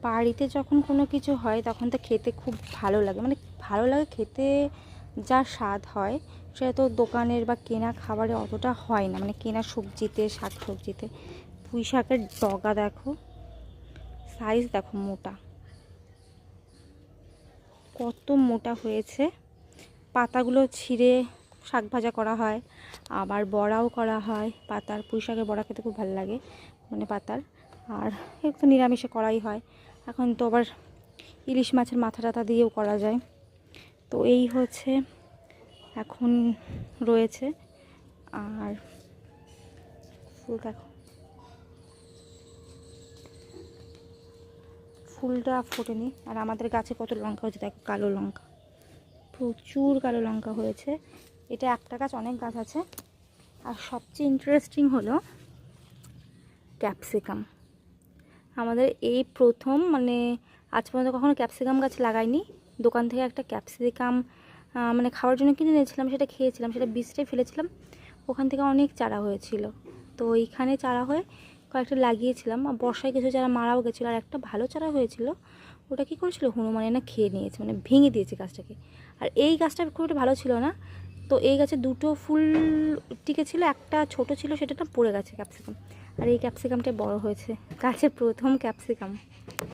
বাড়িতে যখন কোনো কিছু হয় তখন তো খেতে খুব ভালো লাগে, মানে ভালো লাগে খেতে, যা স্বাদ হয় সেটা তো দোকানের বা কেনা খাবারে অতটা হয় না, মানে কেনা সবজিতে, শাক সবজিতে। পুঁই শাকের ডগা দেখো, সাইজ দেখো, মোটা, কত মোটা হয়েছে। পাতাগুলো ছিঁড়ে শাক ভাজা করা হয়, আবার বড়াও করা হয় পাতার। পুঁই শাকের বড়া খেতে খুব ভালো লাগে, মানে পাতার। আর একটু নিরামিষে করাই হয়। এখন তো আবার ইলিশ মাছের মাথা টাথা দিয়েও করা যায়। তো এই হচ্ছে এখন রয়েছে। আর ফুল দেখো, ফুলটা ফোটেনি। আর আমাদের গাছে কত লঙ্কা হয়েছে দেখো, কালো লঙ্কা, প্রচুর কালো লঙ্কা হয়েছে। এটা একটা গাছ, অনেক গাছ আছে। আর সবচেয়ে ইন্টারেস্টিং হলো ক্যাপসিকাম। আমাদের এই প্রথম, মানে আজ পর্যন্ত কখনো ক্যাপসিকাম গাছ লাগাইনি। দোকান থেকে একটা ক্যাপসিকাম মানে খাওয়ার জন্য কিনে নিয়েছিলাম, সেটা খেয়েছিলাম, সেটা বীজটাই ফেলেছিলাম। ওখান থেকে অনেক চারা হয়েছিল। তো এইখানে চারা হয়ে কয়েকটা লাগিয়েছিলাম, আর বর্ষায় কিছু চারা মারাও গেছিলো। আর একটা ভালো চারা হয়েছিল, ওটা কী করেছিল, হনুমানে না খেয়ে নিয়েছে, মানে ভেঙে দিয়েছে গাছটাকে। আর এই গাছটা খুব একটা ভালো ছিল না। তো এই গাছে দুটো ফুল টিকেছিল, একটা ছোট ছিল, সেটা না পড়ে গেছে ক্যাপসিকাম। আর এই ক্যাপসিকামটা বড় হয়েছে, গাছের প্রথম ক্যাপসিকাম।